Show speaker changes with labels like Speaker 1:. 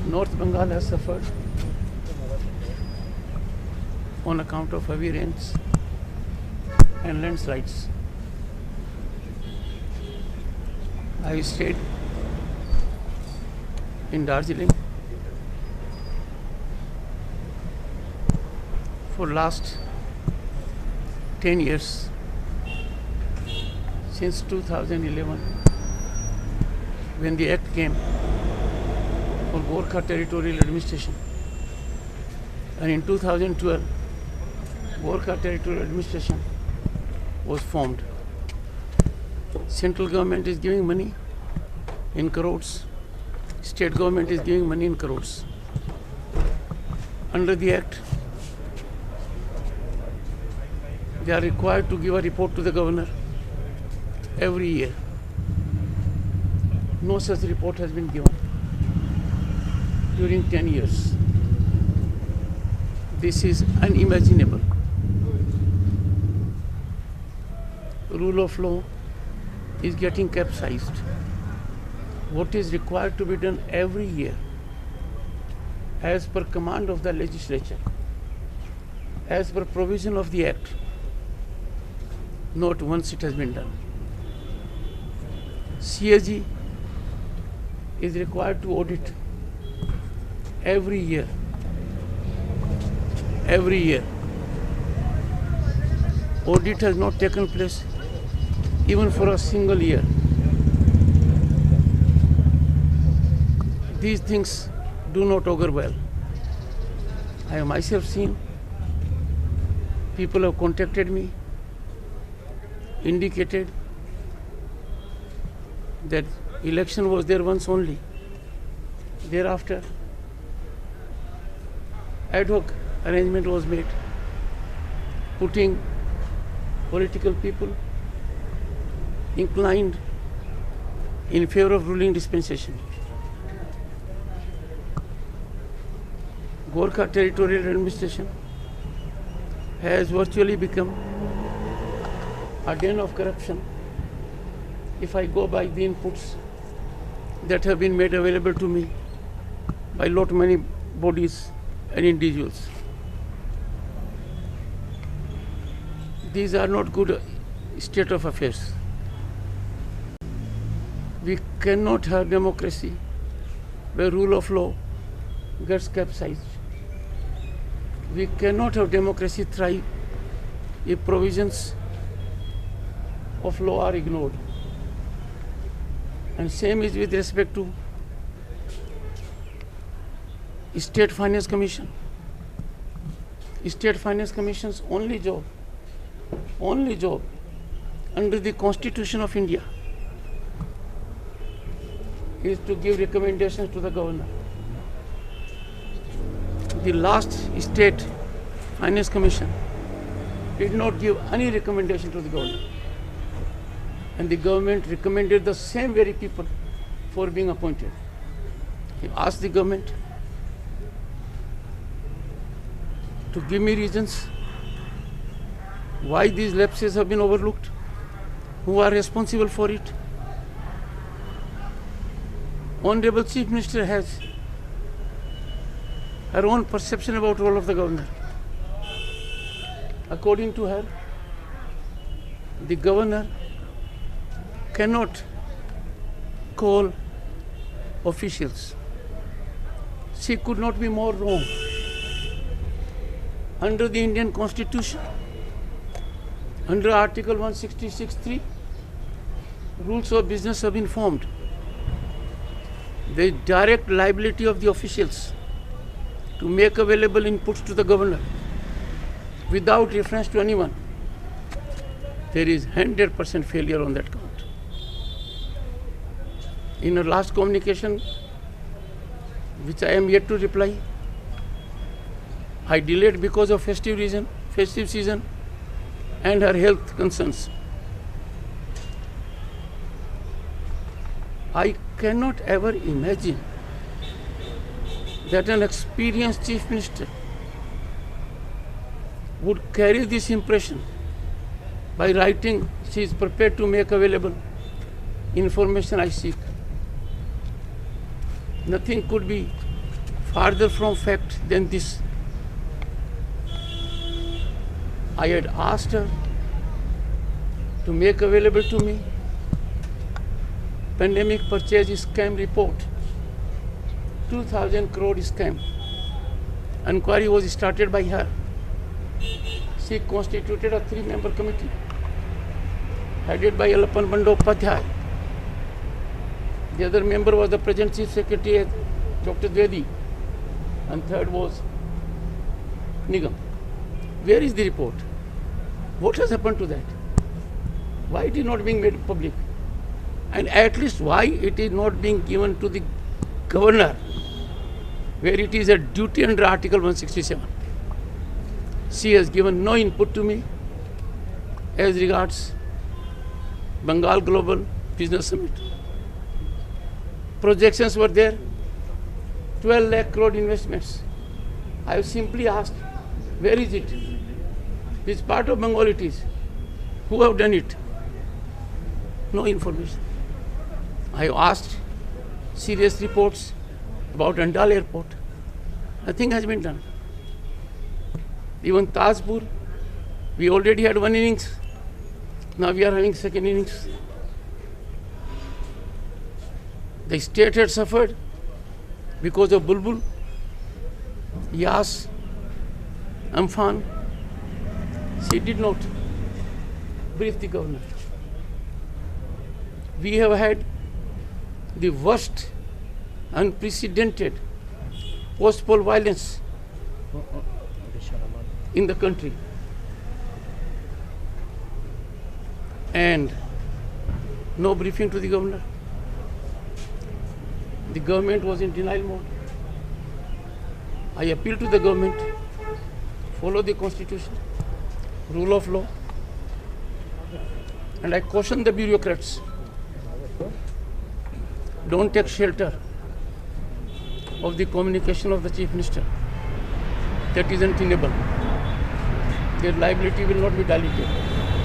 Speaker 1: North Bengal has suffered on account of heavy rains and landslides. I stayed in Darjeeling for last 10 years, since 2011, when the act came for Gorkha Territorial Administration, and in 2012 Gorkha Territorial Administration was formed. Central government is giving money in crores, state government is giving money in crores. Under the act, they are required to give a report to the governor every year. No such report has been given during 10 years. This is unimaginable. Rule of law is getting capsized. What is required to be done every year, as per command of the legislature, as per provision of the act, not once it has been done. CAG is required to audit every year. Every year. Audit has not taken place even for a single year. These things do not augur well. I have myself seen, people have contacted me, indicated that election was there once only. Thereafter, ad hoc arrangement was made, putting political people inclined in favor of ruling dispensation. Gorkha Territorial Administration has virtually become a den of corruption, if I go by the inputs that have been made available to me by lot many bodies and individuals. These are not good state of affairs. We cannot have democracy where rule of law gets capsized. We cannot have democracy thrive if provisions of law are ignored. And same is with respect to State Finance Commission. State Finance Commission's only job under the Constitution of India is to give recommendations to the governor. The last State Finance Commission did not give any recommendation to the governor, and the government recommended the same very people for being appointed. He asked the government to give me reasons why these lapses have been overlooked, who are responsible for it. Honorable Chief Minister has her own perception about role of the governor. According to her, the governor cannot call officials. She could not be more wrong. Under the Indian Constitution, under Article 166(3), rules of business have been formed. The direct liability of the officials to make available inputs to the governor without reference to anyone. There is 100% failure on that count. In her last communication, which I am yet to reply, I delayed because of festive season and her health concerns. I cannot ever imagine that an experienced Chief Minister would carry this impression by writing, she is prepared to make available information I seek. Nothing could be farther from fact than this. I had asked her to make available to me pandemic purchase scam report, 2000 crore scam. Inquiry was started by her. She constituted a 3-member committee headed by Alapan Bandyopadhyay. The other member was the present Chief Secretary, Dr. Dwivedi, and third was Nigam. Where is the report? What has happened to that? Why it is not being made public? And at least why it is not being given to the governor, where it is a duty under Article 167. She has given no input to me as regards Bengal Global Business Summit. Projections were there, 12 lakh crore investments. I have simply asked, where is it? Which part of Bengal it is? Who have done it? No information. I have asked serious reports about Andal Airport. Nothing has been done. Even Tajpur, we already had one innings. Now we are having second innings. The state had suffered because of Bulbul, Yas, Amphan. She did not brief the governor. We have had the worst, unprecedented post-poll violence in the country. And no briefing to the governor. The government was in denial mode. I appeal to the government, follow the constitution, rule of law, and I caution the bureaucrats, don't take shelter of the communication of the Chief Minister. That is untenable. Their liability will not be diluted.